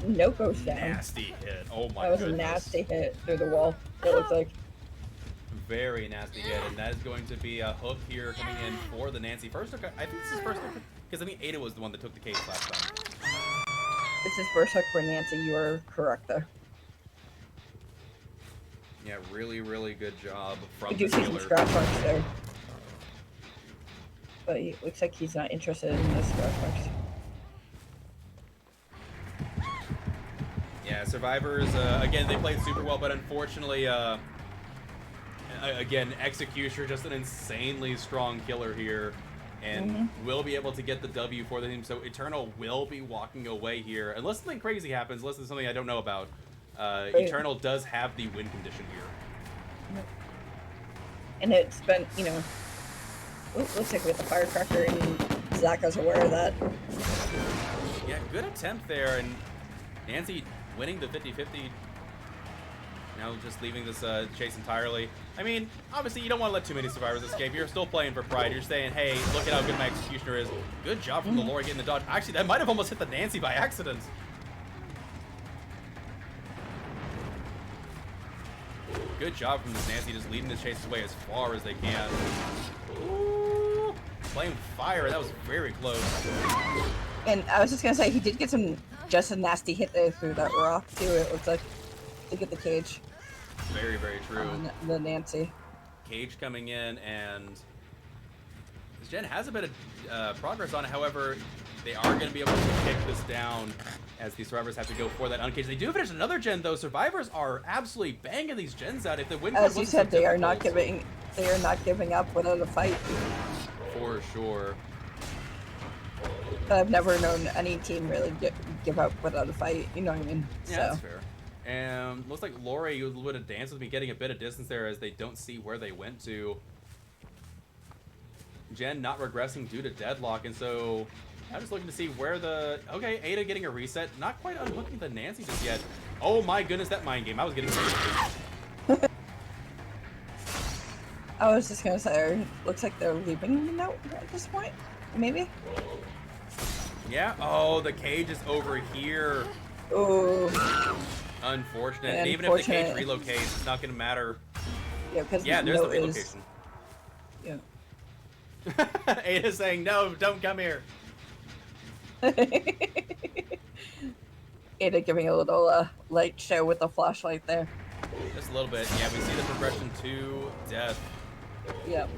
No goes down. Nasty hit. Oh my That was goodness. a nasty hit through the wall. It looks like. Very nasty hit, and that is going to be a hook here coming in for the Nancy. First hook, I think this is first hook, because I think Ada was the one that took the cage last time. This is first hook for Nancy. You are correct there. Yeah, really, really good job from I do the see some killer. scratch marks there. But it looks like he's not interested in those scratch marks. Yeah, survivors, again, they played super well, but unfortunately, again, Executioner, just an insanely strong killer here, and will be able to get the W for the team. So Eternal will be walking away here, unless something crazy happens, unless there's something I don't know about. Eternal does have the win condition here. And it's been, you know, looks like with the firecracker, and Zach is aware of that. Yeah, good attempt there, and Nancy winning the 50-50. Now just leaving this chase entirely. I mean, obviously you don't want to let too many survivors escape. You're still playing for pride. You're saying, hey, look at how good my Executioner is. Good job from the Lori getting the dodge. Actually, that might have almost hit the Nancy by accident. Good job from this Nancy, just leading this chase away as far as they can. Ooh, playing fire, that was very close. And I was just gonna say, he did get some just a nasty hit there through that rock too. It looks like to get the cage. Very, very true. The Nancy. Cage coming in, and this gen has a bit of progress on it. However, they are going to be able to kick this down as the survivors have to go for that uncage. They do finish another gen though. Survivors are absolutely banging these gens out. If the win, as you said, they are not giving up without a fight. For sure. But I've never known any team really give up without a fight. You know what I mean? Yeah, so. that's fair. And looks like Lori would have danced with me, getting a bit of distance there as they don't see where they went to. Jen not regressing due to deadlock, and so I'm just looking to see where the... Okay, Ada getting a reset. Not quite unhooking the Nancy just yet. Oh my goodness, that mind game. I was getting scared. I was just gonna say, looks like they're leaving the note at this point. Maybe? Yeah. Oh, the cage is over here. Ooh. Unfortunate. And even if the cage relocates, it's not going to matter. Yeah, because there's the relocation. Yeah. Ada's saying, no, don't come here. Ada giving a little light show with the flashlight there. Just a little bit. Yeah, we see the progression to death. Yep.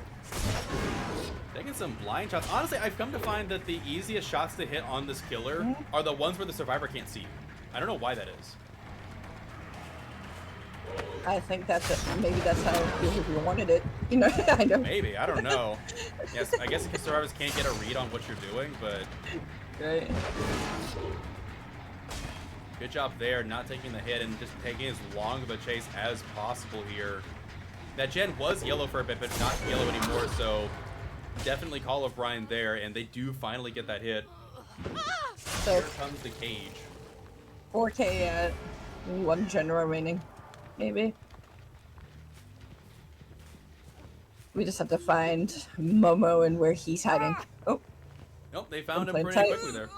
Taking some blind shots. Honestly, I've come to find that the easiest shots to hit on this killer are the ones where the survivor can't see you. I don't know why that is. I think that's it. Maybe that's how you wanted it. You know, I know. Maybe, I don't know. Yes, I guess because survivors can't get a read on what you're doing, but Right. good job there, not taking the hit and just taking as long of a chase as possible here. That gen was yellow for a bit, but not yellow anymore, so definitely call of Brian there, and they do finally get that hit. So Here comes the cage. 4K at 1 gen remaining. Maybe. We just have to find Momo and where he's hiding. Oh, Nope, they found him Plain pretty sight. quickly there.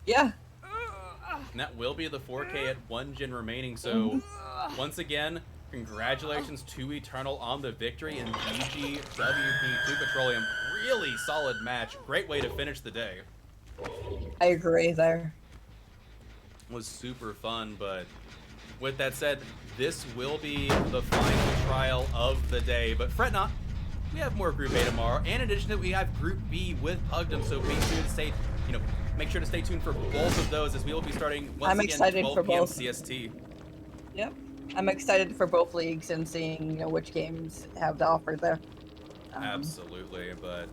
yeah. And that will be the 4K at 1 gen remaining, so once again, congratulations to Eternal on the victory, and GG WP to Petroleum. Really solid match. Great way to finish the day. I agree there. Was super fun, but with that said, this will be the final trial of the day. But fret not, we have more Group A tomorrow, and in addition to that, we have Group B with Pugdom, so be sure to stay, make sure to stay tuned for both of those, as we will be starting once I'm again excited 12 for p.m. both. CST. Yep. I'm excited for both leagues and seeing which games have to offer there. Absolutely, but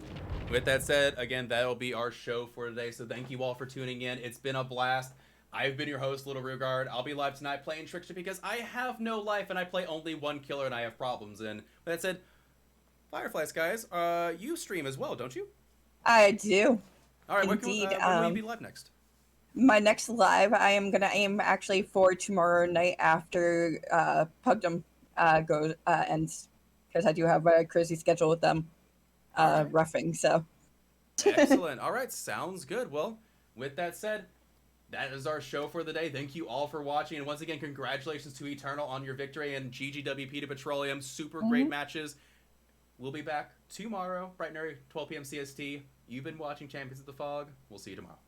with that said, again, that'll be our show for today, so thank you all for tuning in. It's been a blast. I've been your host, littlerugaard. I'll be live tonight playing Trickster because I have no life and I play only one killer and I have problems. And with that said, FireflySkies, you stream as well, don't you? I do. All right, Indeed, when will you be live next? My next live, I am gonna aim actually for tomorrow night after Pugdom ends, because I do have a crazy schedule with them roughing. So Excellent. All right, sounds good. Well, with that said, that is our show for the day. Thank you all for watching, and once again, congratulations to Eternal on your victory and GGWP to Petroleum. Super great matches. We'll be back tomorrow, bright and early, 12 p.m. CST. You've been watching Champions of the Fog. We'll see you tomorrow.